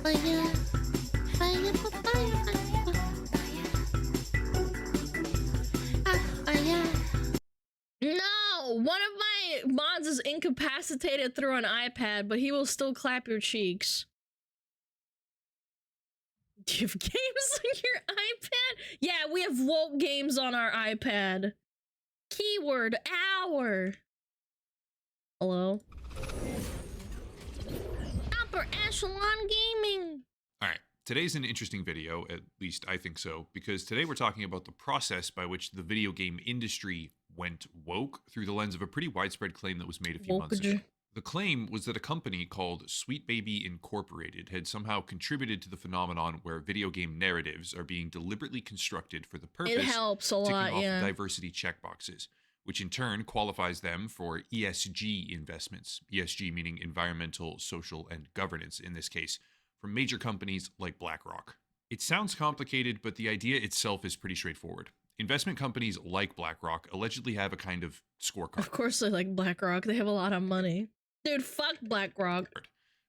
fire, fire, fire, fire. No, one of my mods is incapacitated through an iPad, but he will still clap your cheeks. Do you have games on your iPad? Yeah, we have woke games on our iPad. Keyword hour. Hello? Upper Echelon Gaming. All right, today's an interesting video, at least I think so, because today we're talking about the process by which the video game industry went woke through the lens of a pretty widespread claim that was made a few months ago. The claim was that a company called Sweet Baby Incorporated had somehow contributed to the phenomenon where video game narratives are being deliberately constructed for the purpose of ticking off diversity checkboxes, which in turn qualifies them for ESG investments, ESG meaning environmental, social, and governance in this case, from major companies like BlackRock. It sounds complicated, but the idea itself is pretty straightforward. Investment companies like BlackRock allegedly have a kind of scorecard. Of course they like BlackRock, they have a lot of money. Dude, fuck BlackRock.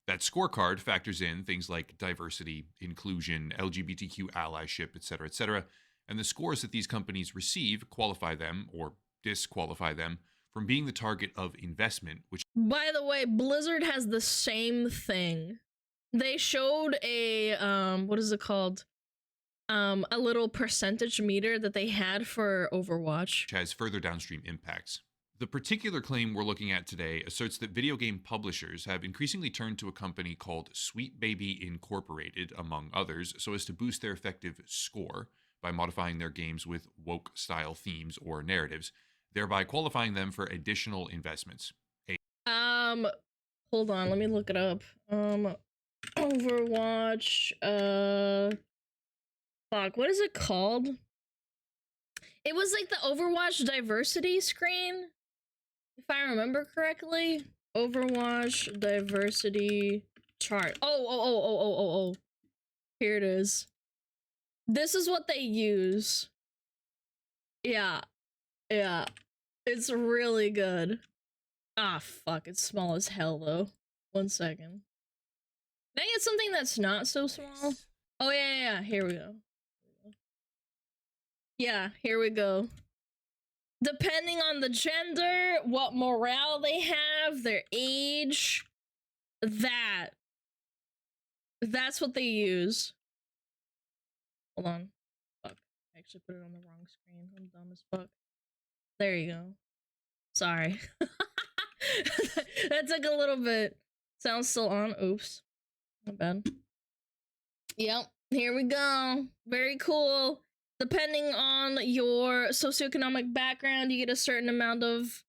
That scorecard factors in things like diversity, inclusion, LGBTQ allyship, etc., and the scores that these companies receive qualify them, or disqualify them, from being the target of investment, which... By the way, Blizzard has the same thing. They showed a, what is it called? A little percentage meter that they had for Overwatch. Which has further downstream impacts. The particular claim we're looking at today asserts that video game publishers have increasingly turned to a company called Sweet Baby Incorporated, among others, so as to boost their effective score by modifying their games with woke-style themes or narratives, thereby qualifying them for additional investments. Hold on, let me look it up. Overwatch, fuck, what is it called? It was like the Overwatch diversity screen, if I remember correctly. Overwatch diversity chart. Oh. Here it is. This is what they use. Yeah. It's really good. Ah, fuck, it's small as hell, though. 1 second. Can I get something that's not so small? Oh, yeah, here we go. Yeah, here we go. Depending on the gender, what morale they have, their age, that's what they use. Hold on. Fuck. I actually put it on the wrong screen. I'm dumb as fuck. There you go. Sorry. That took a little bit. Sound's still on. Oops. Not bad. Yep. Here we go. Very cool. Depending on your socioeconomic background, you get a certain amount of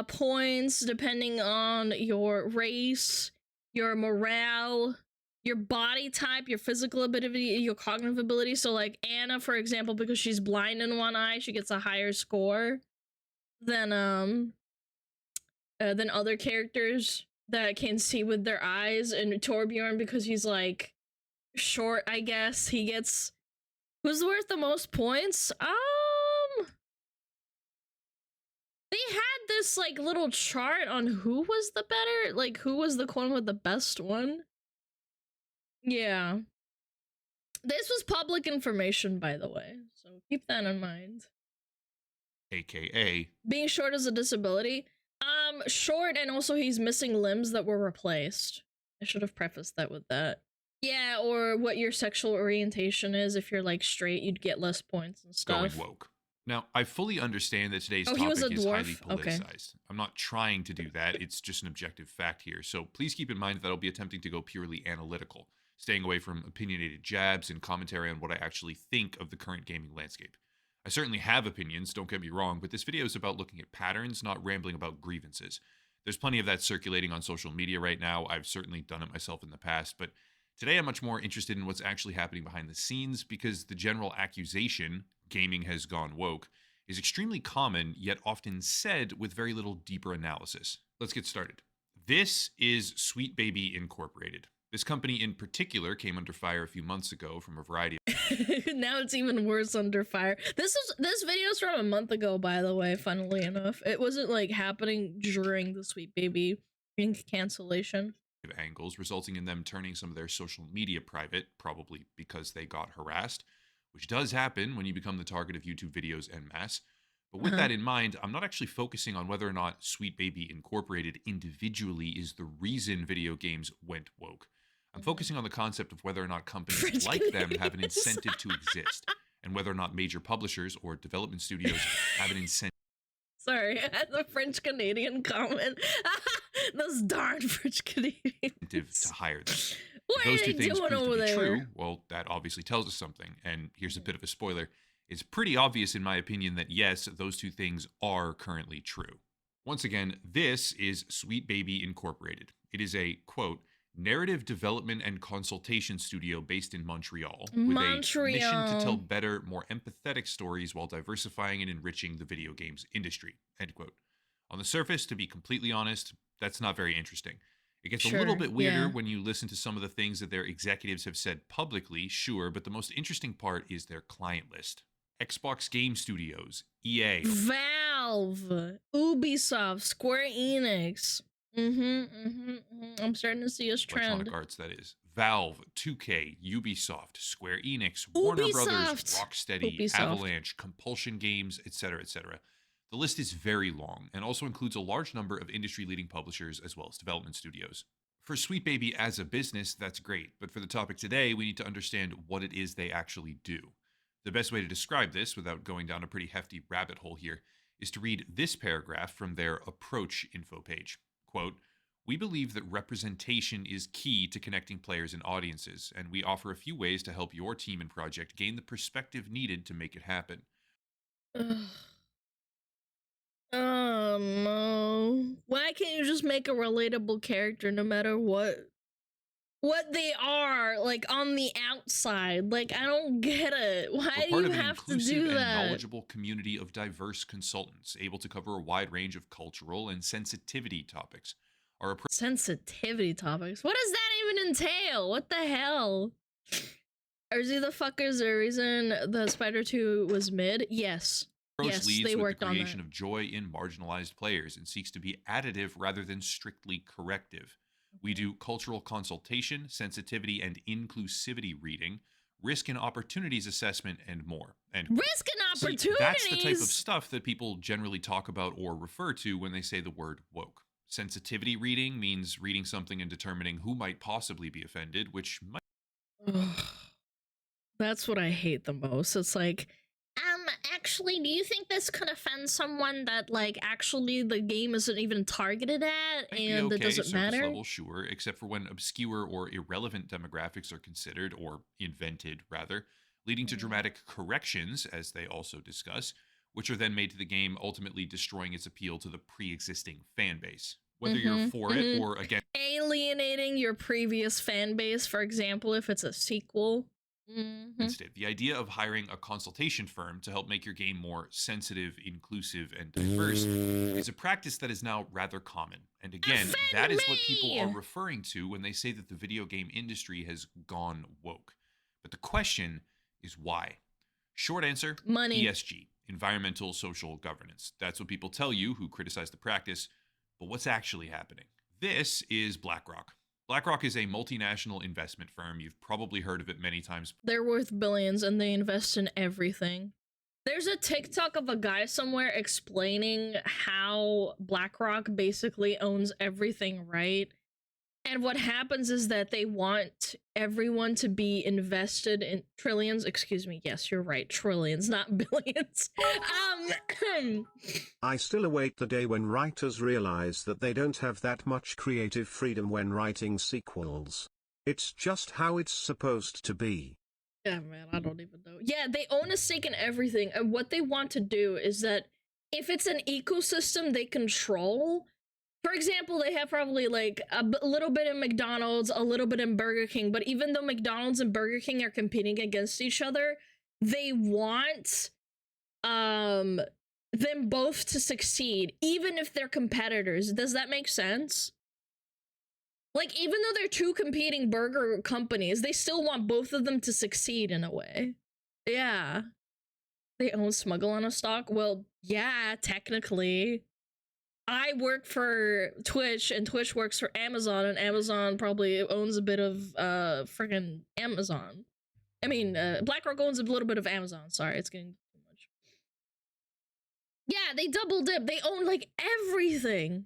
points. Depending on your race, your morale, your body type, your physical ability, your cognitive ability. So like Anna, for example, because she's blind in one eye, she gets a higher score than other characters that can see with their eyes. And Torbjorn, because he's like short, I guess, he gets... Who's worth the most points? They had this like little chart on who was the better, like who was the one with the best one. Yeah. This was public information, by the way, so keep that in mind. AKA being short is a disability. Short, and also he's missing limbs that were replaced. I should have prefaced that with that. Yeah, or what your sexual orientation is. If you're like straight, you'd get less points and stuff. Going woke. Now, I fully understand that today's topic is highly politicized. Okay. I'm not trying to do that. It's just an objective fact here. So please keep in mind that I'll be attempting to go purely analytical, staying away from opinionated jabs and commentary on what I actually think of the current gaming landscape. I certainly have opinions, don't get me wrong, but this video is about looking at patterns, not rambling about grievances. There's plenty of that circulating on social media right now. I've certainly done it myself in the past, but today I'm much more interested in what's actually happening behind the scenes, because the general accusation, gaming has gone woke, is extremely common, yet often said with very little deeper analysis. Let's get started. This is Sweet Baby Incorporated. This company in particular came under fire a few months ago from a variety of... Now it's even worse under fire. This video's from a month ago, by the way, funnily enough. It wasn't like happening during the Sweet Baby cancellation. angles, resulting in them turning some of their social media private, probably because they got harassed, which does happen when you become the target of YouTube videos en masse. But with that in mind, I'm not actually focusing on whether or not Sweet Baby Incorporated individually is the reason video games went woke. I'm focusing on the concept of whether or not companies like them have an incentive to exist, and whether or not major publishers or development studios have an incentive. Sorry, I had the French Canadian comment. Those darn French Canadians. To hire them. What If those are two they things doing prove to over be there? true, well, that obviously tells us something. And here's a bit of a spoiler. It's pretty obvious, in my opinion, that yes, those two things are currently true. Once again, this is Sweet Baby Incorporated. It is a, quote, narrative development and consultation studio based in Montreal, with a mission to tell better, more empathetic stories while diversifying and enriching the video games industry, end quote. On the surface, to be completely honest, that's not very interesting. It gets a little bit weirder when you listen to some of the things that their executives have said publicly, sure, but the most interesting part is their client list. Xbox Game Studios, EA, Valve, Ubisoft, Square Enix. I'm starting to see a trend. Electronic Arts, that is. Valve, 2K, Ubisoft, Square Enix, Warner Brothers, Rocksteady, Avalanche, Compulsion Games, etc., etc. The list is very long and also includes a large number of industry-leading publishers as well as development studios. For Sweet Baby as a business, that's great, but for the topic today, we need to understand what it is they actually do. The best way to describe this, without going down a pretty hefty rabbit hole here, is to read this paragraph from their Approach info page. Quote, "We believe that representation is key to connecting players and audiences, and we offer a few ways to help your team and project gain the perspective needed to make it happen." No. Why can't you just make a relatable character no matter what they are, like, on the outside? Like, I don't get it. Why do you have to do that? And knowledgeable community of diverse consultants, able to cover a wide range of cultural and sensitivity topics. Sensitivity topics? What does that even entail? What the hell? Are these the fuckers the reason the Spider 2 was mid? Yes. Yes, they worked on the creation of joy in marginalized players and seeks to be additive rather than strictly corrective. We do cultural consultation, sensitivity and inclusivity reading, risk and opportunities assessment, and more. And risk and opportunities? So that's the type of stuff that people generally talk about or refer to when they say the word woke. Sensitivity reading means reading something and determining who might possibly be offended, which might... That's what I hate the most. It's like, actually, do you think this could offend someone that, like, actually the game isn't even targeted at and it doesn't matter? Level, sure, except for when obscure or irrelevant demographics are considered, or invented, rather, leading to dramatic corrections, as they also discuss, which are then made to the game, ultimately destroying its appeal to the pre-existing fan base. Whether you're for it or against... Alienating your previous fan base, for example, if it's a sequel. Instead, the idea of hiring a consultation firm to help make your game more sensitive, inclusive, and diverse is a practice that is now rather common. And again, that is what people are referring to when they say that the video game industry has gone woke. But the question is why? Short answer, money. ESG, environmental social governance. That's what people tell you who criticize the practice. But what's actually happening? This is BlackRock. BlackRock is a multinational investment firm. You've probably heard of it many times. They're worth billions and they invest in everything. There's a TikTok of a guy somewhere explaining how BlackRock basically owns everything, right? And what happens is that they want everyone to be invested in trillions. Excuse me. Yes, you're right. Trillions, not billions. I still await the day when writers realize that they don't have that much creative freedom when writing sequels. It's just how it's supposed to be. Yeah, man, I don't even know. Yeah, they own a stake in everything. And what they want to do is that if it's an ecosystem they control... For example, they have probably like a little bit in McDonald's, a little bit in Burger King, but even though McDonald's and Burger King are competing against each other, they want them both to succeed, even if they're competitors. Does that make sense? Like, even though they're two competing burger companies, they still want both of them to succeed in a way. Yeah. They own Smuggle on a stock? Well, yeah, technically. I work for Twitch, and Twitch works for Amazon, and Amazon probably owns a bit of freaking Amazon. I mean, BlackRock owns a little bit of Amazon. Sorry, it's getting too much. Yeah, they double dip. They own like everything.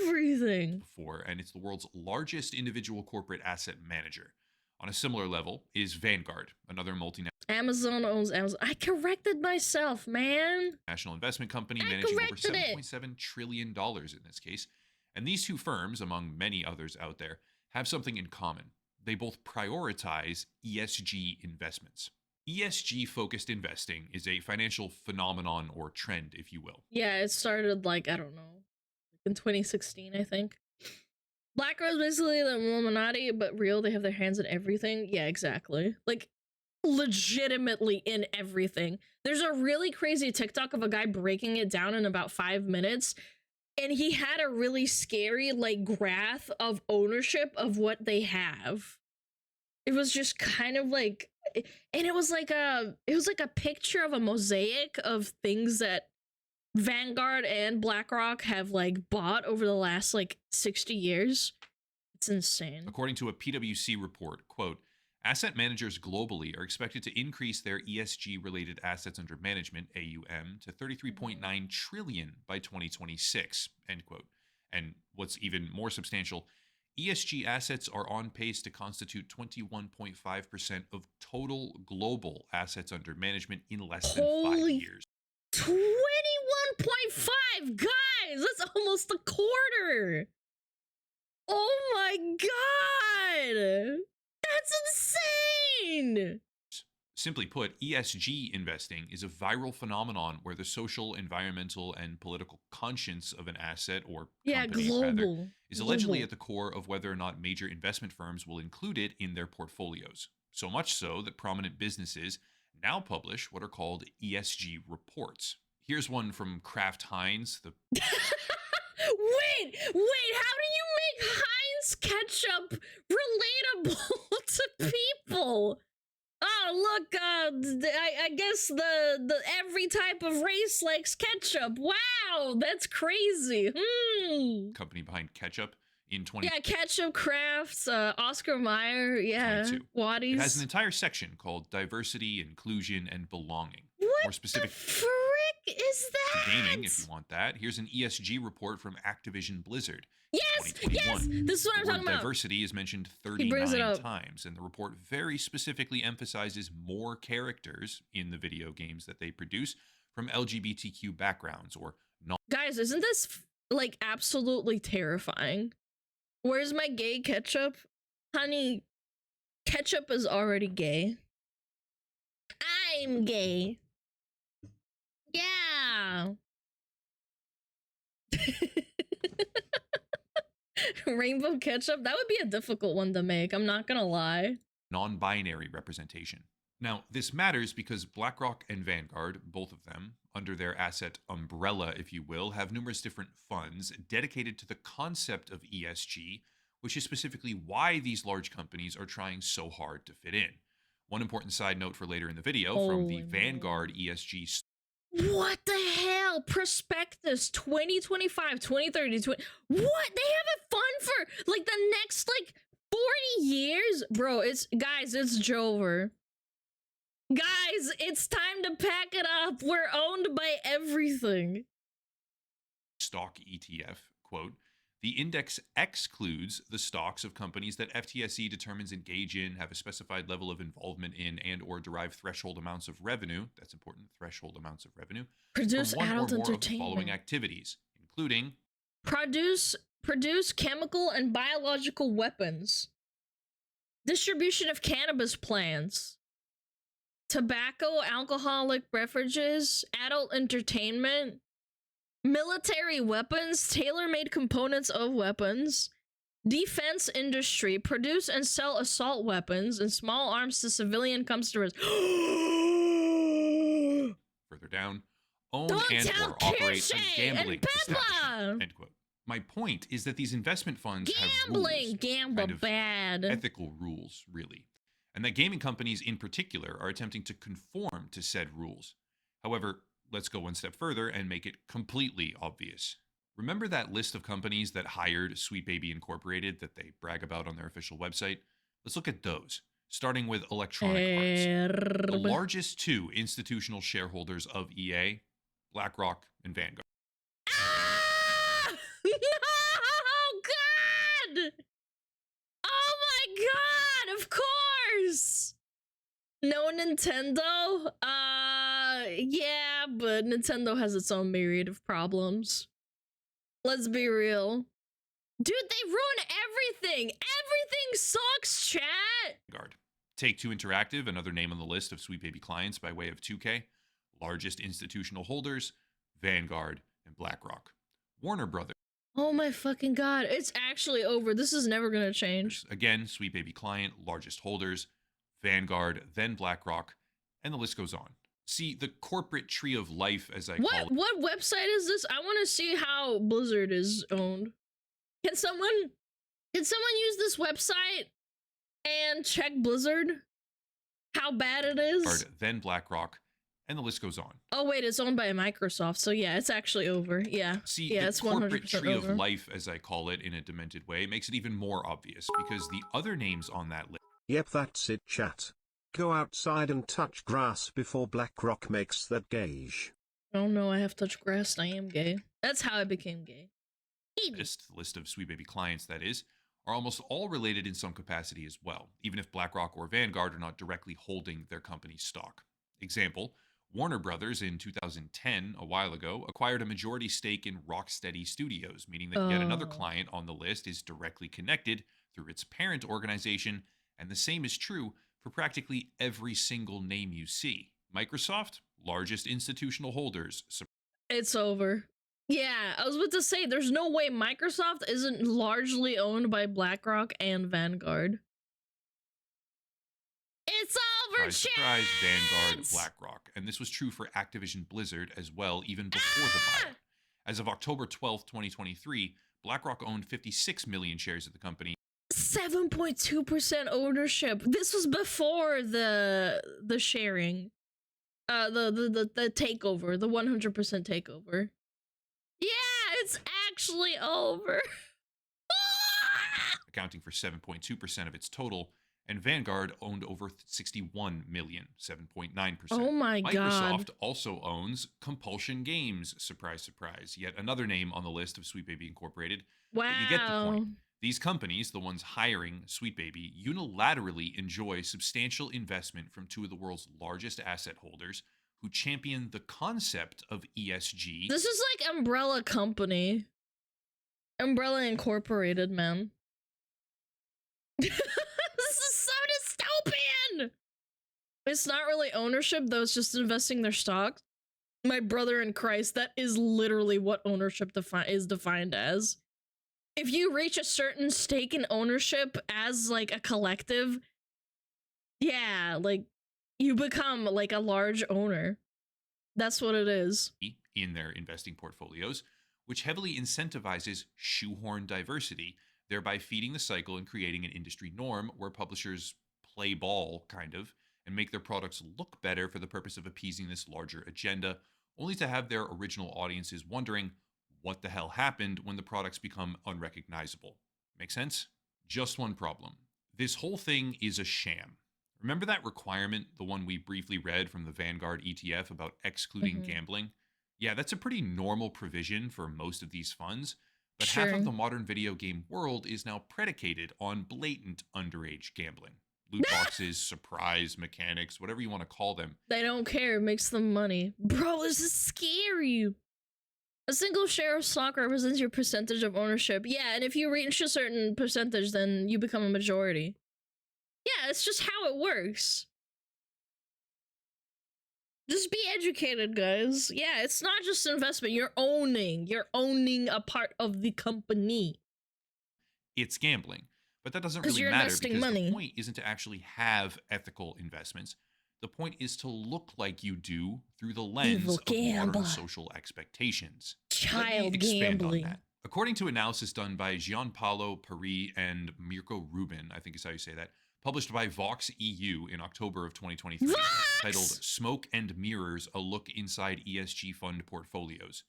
Everything. Before, and it's the world's largest individual corporate asset manager. On a similar level is Vanguard, another multinational. Amazon owns Amazon. I corrected myself, man. National investment company managing over $7.7 trillion in this case. And these two firms, among many others out there, have something in common. They both prioritize ESG investments. ESG-focused investing is a financial phenomenon or trend, if you will. Yeah, it started like, I don't know, in 2016, I think. BlackRock's basically the Illuminati, but real, they have their hands in everything. Yeah, exactly. Like, legitimately in everything. There's a really crazy TikTok of a guy breaking it down in about 5 minutes, and he had a really scary like graph of ownership of what they have. It was just kind of like, and it was like a picture of a mosaic of things that Vanguard and BlackRock have like bought over the last like 60 years. It's insane. According to a PwC report, quote, asset managers globally are expected to increase their ESG-related assets under management, AUM, to $33.9 trillion by 2026, end quote. And what's even more substantial, ESG assets are on pace to constitute 21.5% of total global assets under management in less than 5 years. 21.5, guys! That's almost a quarter! Oh my god! That's insane! Simply put, ESG investing is a viral phenomenon where the social, environmental, and political conscience of an asset or company rather, is allegedly at the core of whether or not major investment firms will include it in their portfolios. So much so that prominent businesses now publish what are called ESG reports. Here's one from Kraft Heinz. Wait, how do you make Heinz ketchup relatable to people? Oh, look, I guess the every type of race likes ketchup. Wow, that's crazy. Company behind ketchup in 20. Yeah, Ketchup, Crafts, Oscar Mayer, yeah, Waddies. It has an entire section called Diversity, Inclusion, and Belonging. What more specific the frick is that? To gaming, if you want that. Here's an ESG report from Activision Blizzard. Yes, yes, this is what I'm talking about. Diversity is mentioned 39 times, and the report very specifically emphasizes more characters in the video games that they produce from LGBTQ backgrounds or non. Guys, isn't this like absolutely terrifying? Where's my gay ketchup? Honey, ketchup is already gay. I'm gay. Yeah. Rainbow ketchup? That would be a difficult one to make, I'm not gonna lie. Non-binary representation. Now, this matters because BlackRock and Vanguard, both of them, under their asset umbrella, if you will, have numerous different funds dedicated to the concept of ESG, which is specifically why these large companies are trying so hard to fit in. One important side note for later in the video from the Vanguard ESG. What the hell? Prospectus 2025, 2030, what? They have a fund for like the next like 40 years? Bro, it's Jover. Guys, it's time to pack it up. We're owned by everything. Stock ETF, quote, the index excludes the stocks of companies that FTSE determines engage in, have a specified level of involvement in, and or derive threshold amounts of revenue. That's important, threshold amounts of revenue. Produce from one adult or more entertainment. Of the following activities, including produce chemical and biological weapons, distribution of cannabis plants, tobacco, alcoholic beverages, adult entertainment, military weapons, tailor-made components of weapons, defense industry, produce and sell assault weapons and small arms to civilian customers. Further down, own and or operate a gambling establishment. End quote. My point is that these investment funds have rules, gamble bad, ethical rules, really. And that gaming companies in particular are attempting to conform to said rules. However, let's go one step further and make it completely obvious. Remember that list of companies that hired Sweet Baby Incorporated that they brag about on their official website? Let's look at those, starting with Electronic Arts. The largest two institutional shareholders of EA, BlackRock and Vanguard. Ah! No! God! Oh my god! Of course! No Nintendo? Yeah, but Nintendo has its own myriad of problems. Let's be real. Dude, they ruin everything! Everything sucks, chat! Take-Two Interactive, another name on the list of Sweet Baby clients by way of 2K. Largest institutional holders, Vanguard and BlackRock. Warner Brothers. Oh my fucking god, it's actually over. This is never gonna change. Again, Sweet Baby client, largest holders, Vanguard, then BlackRock, and the list goes on. See, the corporate tree of life, as I call it. What website is this? I want to see how Blizzard is owned. Can someone use this website and check Blizzard? How bad it is? Then BlackRock, and the list goes on. Oh wait, it's owned by Microsoft, so yeah, it's actually over. Yeah. See, yeah, the it's corporate 100% tree over. of life, as I call it in a demented way, makes it even more obvious because the other names on that list. Yep, that's it, chat. Go outside and touch grass before BlackRock makes that gauge. Oh no, I have touched grass. I am gay. That's how I became gay. The list of Sweet Baby clients, that is, are almost all related in some capacity as well, even if BlackRock or Vanguard are not directly holding their company's stock. Example, Warner Brothers in 2010, a while ago, acquired a majority stake in Rocksteady Studios, meaning that yet another client on the list is directly connected through its parent organization, and the same is true for practically every single name you see. Microsoft, largest institutional holders. It's over. Yeah, I was about to say, there's no way Microsoft isn't largely owned by BlackRock and Vanguard. It's over, surprise, Vanguard, BlackRock. And this was true for Activision Blizzard as well, even before the buyout. As of October 12th, 2023, BlackRock owned 56 million shares of the company. 7.2% ownership. This was before the sharing. The takeover, the 100% takeover. Yeah, it's actually over. Accounting for 7.2% of its total, and Vanguard owned over 61 million, 7.9%. Oh my god. Microsoft also owns Compulsion Games. Surprise, surprise. Yet another name on the list of Sweet Baby Incorporated. Wow. But you get the point. These companies, the ones hiring Sweet Baby, unilaterally enjoy substantial investment from two of the world's largest asset holders who champion the concept of ESG. This is like Umbrella Company. Umbrella Incorporated, man. This is so dystopian! It's not really ownership, though, it's just investing their stock. My brother in Christ, that is literally what ownership is defined as. If you reach a certain stake in ownership as, like, a collective, yeah, like, you become, like, a large owner. That's what it is. In their investing portfolios, which heavily incentivizes shoehorn diversity, thereby feeding the cycle and creating an industry norm where publishers play ball, kind of, and make their products look better for the purpose of appeasing this larger agenda, only to have their original audiences wondering what the hell happened when the products become unrecognizable. Make sense? Just one problem. This whole thing is a sham. Remember that requirement, the one we briefly read from the Vanguard ETF about excluding gambling? Yeah, that's a pretty normal provision for most of these funds, but half of the modern video game world is now predicated on blatant underage gambling. Loot boxes, surprise mechanics, whatever you want to call them. They don't care, it makes them money. Bro, this is scary. A single share of stock represents your percentage of ownership. Yeah, and if you reach a certain percentage, then you become a majority. Yeah, it's just how it works. Just be educated, guys. Yeah, it's not just investment. You're owning a part of the company. It's gambling. But that doesn't really matter because the point isn't to actually have ethical investments. The point is to look like you do through the lens of modern social expectations. Child gambling. On that. According to analysis done by Gianpaolo Pari and Mirko Rubin, I think is how you say that, published by Vox EU in October of 2023, titled Smoke and Mirrors, A Look Inside ESG Fund Portfolios.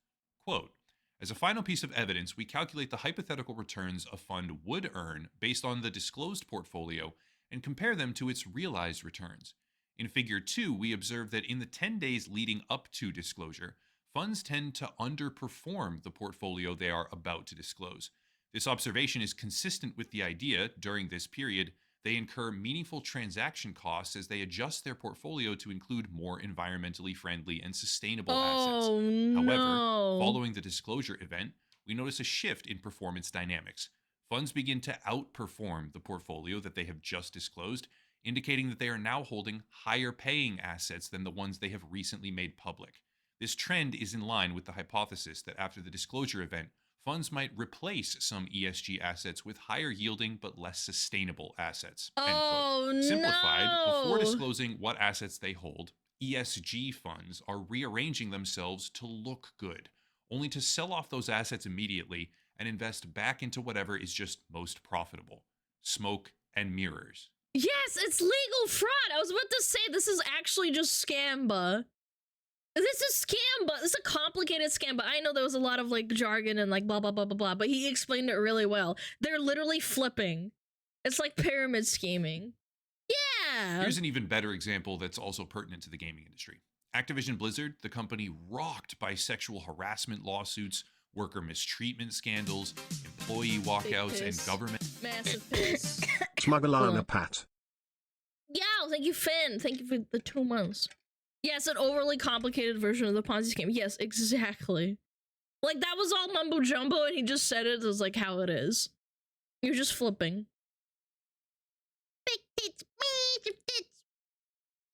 Quote, As a final piece of evidence, we calculate the hypothetical returns a fund would earn based on the disclosed portfolio and compare them to its realized returns. In Figure 2, we observe that in the 10 days leading up to disclosure, funds tend to underperform the portfolio they are about to disclose. This observation is consistent with the idea, during this period, they incur meaningful transaction costs as they adjust their portfolio to include more environmentally friendly and sustainable assets. However, following the disclosure event, we notice a shift in performance dynamics. Funds begin to outperform the portfolio that they have just disclosed, indicating that they are now holding higher paying assets than the ones they have recently made public. This trend is in line with the hypothesis that after the disclosure event, funds might replace some ESG assets with higher yielding but less sustainable assets. Simplified, before disclosing what assets they hold, ESG funds are rearranging themselves to look good, only to sell off those assets immediately and invest back into whatever is just most profitable. Smoke and mirrors. Yes, it's legal fraud. I was about to say this is actually just scamba. This is scamba. This is a complicated scam, but I know there was a lot of like jargon and like blah blah blah blah blah, but he explained it really well. They're literally flipping. It's like pyramid scheming. Yeah. Here's an even better example that's also pertinent to the gaming industry. Activision Blizzard, the company rocked by sexual harassment lawsuits, worker mistreatment scandals, employee walkouts, and government. Massive piss. Smugglerana Pat. Yeah, thank you, Finn. Thank you for the 2 months. Yes, an overly complicated version of the Ponzi scheme. Yes, exactly. Like, that was all mumbo jumbo, and he just said it as, like, how it is. You're just flipping. Big tits, massive tits.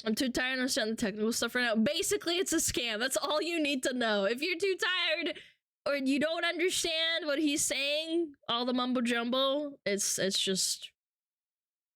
I'm too tired to understand the technical stuff right now. Basically, it's a scam. That's all you need to know. If you're too tired, or you don't understand what he's saying, all the mumbo jumbo, it's just...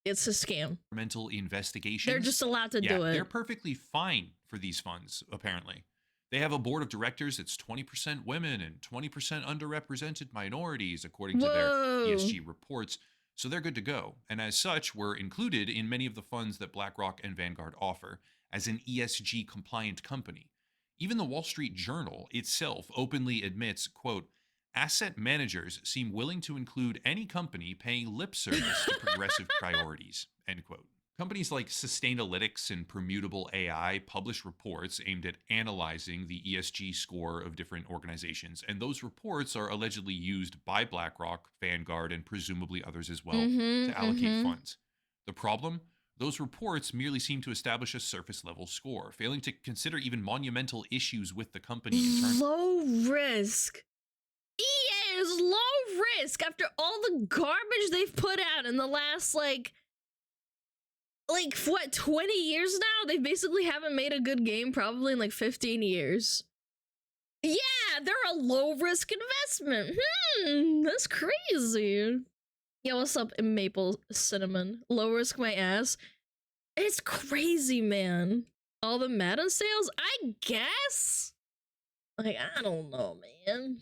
It's a scam. Mental investigations. They're just allowed to do it. They're perfectly fine for these funds, apparently. They have a board of directors that's 20% women and 20% underrepresented minorities, according to their ESG reports, so they're good to go. And as such, were included in many of the funds that BlackRock and Vanguard offer as an ESG-compliant company. Even the Wall Street Journal itself openly admits, quote, asset managers seem willing to include any company paying lip service to progressive priorities, end quote. Companies like Sustainalytics and Permutable AI publish reports aimed at analyzing the ESG score of different organizations, and those reports are allegedly used by BlackRock, Vanguard, and presumably others as well to allocate funds. The problem? Those reports merely seem to establish a surface-level score, failing to consider even monumental issues with the company in terms low risk. EA is low risk after all the garbage they've put out in the last, like what, 20 years now? They basically haven't made a good game probably in like 15 years. Yeah, they're a low-risk investment. That's crazy. Yeah, what's up, Maple Cinnamon? Low risk my ass. It's crazy, man. All the Madden sales? I guess? Like, I don't know, man.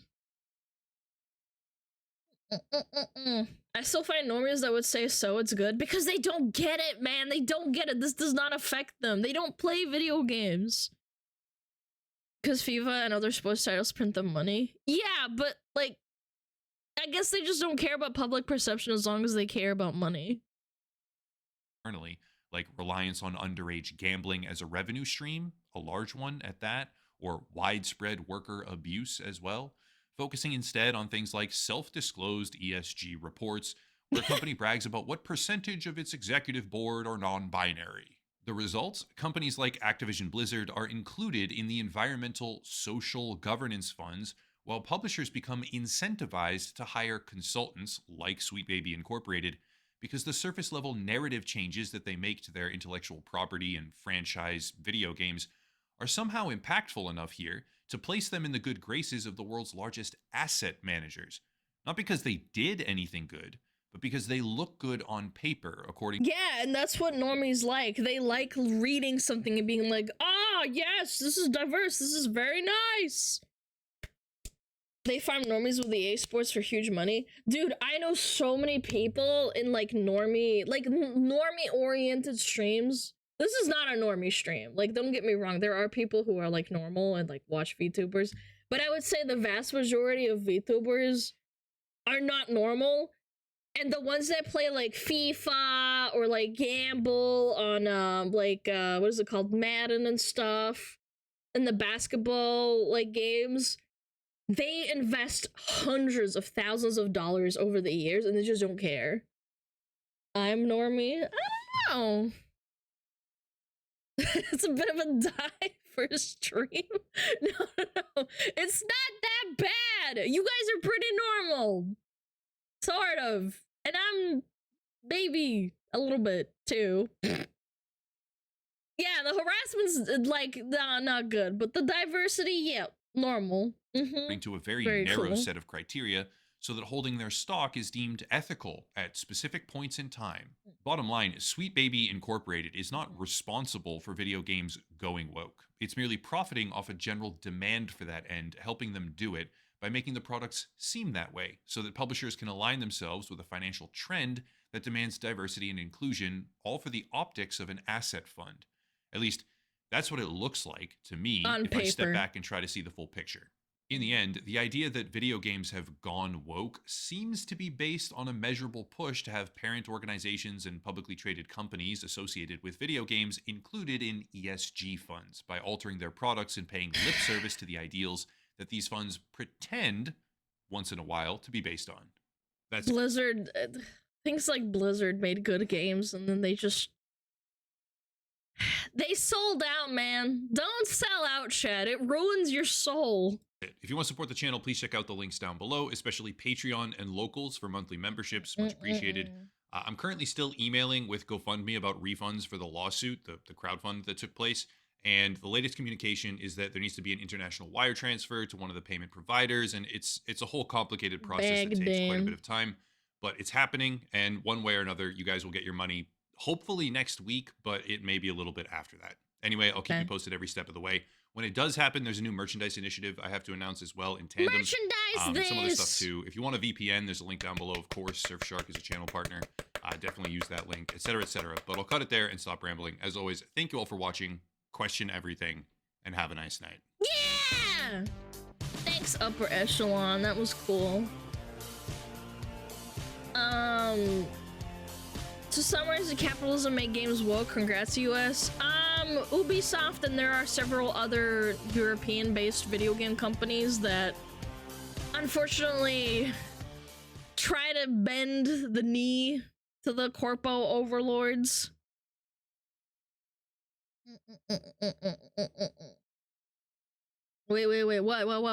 I still find normies that would say so it's good because they don't get it, man. They don't get it. This does not affect them. They don't play video games. Because FIFA and other sports titles print them money. Yeah, but like, I guess they just don't care about public perception as long as they care about money. Internally, like reliance on underage gambling as a revenue stream, a large one at that, or widespread worker abuse as well. Focusing instead on things like self-disclosed ESG reports, where a company brags about what percentage of its executive board are non-binary. The results? Companies like Activision Blizzard are included in the environmental social governance funds, while publishers become incentivized to hire consultants like Sweet Baby Incorporated because the surface-level narrative changes that they make to their intellectual property and franchise video games are somehow impactful enough here to place them in the good graces of the world's largest asset managers. Not because they did anything good, but because they look good on paper, according to... Yeah, and that's what normies like. They like reading something and being like, ah, yes, this is diverse, this is very nice. They farm normies with EA Sports for huge money. Dude, I know so many people in like normie-oriented streams. This is not a normie stream. Like, don't get me wrong. There are people who are like normal and like watch VTubers. But I would say the vast majority of VTubers are not normal. And the ones that play like FIFA or like gamble on what is it called, Madden and stuff, and the basketball like games, they invest hundreds of thousands of dollars over the years and they just don't care. I'm normie. I don't know. It's a bit of a dive for a stream. No. It's not that bad. You guys are pretty normal. Sort of. And I'm maybe a little bit too. Yeah, the harassment's like not good, but the diversity, yeah, normal. To a very narrow cool set of criteria so that holding their stock is deemed ethical at specific points in time. Bottom line, Sweet Baby Incorporated is not responsible for video games going woke. It's merely profiting off a general demand for that end, helping them do it by making the products seem that way so that publishers can align themselves with a financial trend that demands diversity and inclusion, all for the optics of an asset fund. At least, that's what it looks like to me if I step back and try to see the full picture. In the end, the idea that video games have gone woke seems to be based on a measurable push to have parent organizations and publicly traded companies associated with video games included in ESG funds by altering their products and paying lip service to the ideals that these funds pretend, once in a while, to be based on. That's Blizzard. Things like Blizzard made good games, and then they sold out, man. Don't sell out, Chad. It ruins your soul. If you want to support the channel, please check out the links down below, especially Patreon and Locals for monthly memberships. Much appreciated. I'm currently still emailing with GoFundMe about refunds for the lawsuit, the crowdfund that took place. And the latest communication is that there needs to be an international wire transfer to one of the payment providers. And it's a whole complicated process that takes quite a bit of time. But it's happening. And one way or another, you guys will get your money hopefully next week, but it may be a little bit after that. Anyway, I'll keep you posted every step of the way. When it does happen, there's a new merchandise initiative I have to announce as well in tandem. Merchandise some other stuff too. If you want a VPN, there's a link down below, of course. Surfshark is a channel partner. Definitely use that link, etc., etc. But I'll cut it there and stop rambling. As always, thank you all for watching. Question everything, and have a nice night. Yeah! Thanks, Upper Echelon. That was cool. To summarize, the capitalism made games woke. Congrats, US. Ubisoft, and there are several other European-based video game companies that unfortunately try to bend the knee to the corpo overlords. Wait, what? What?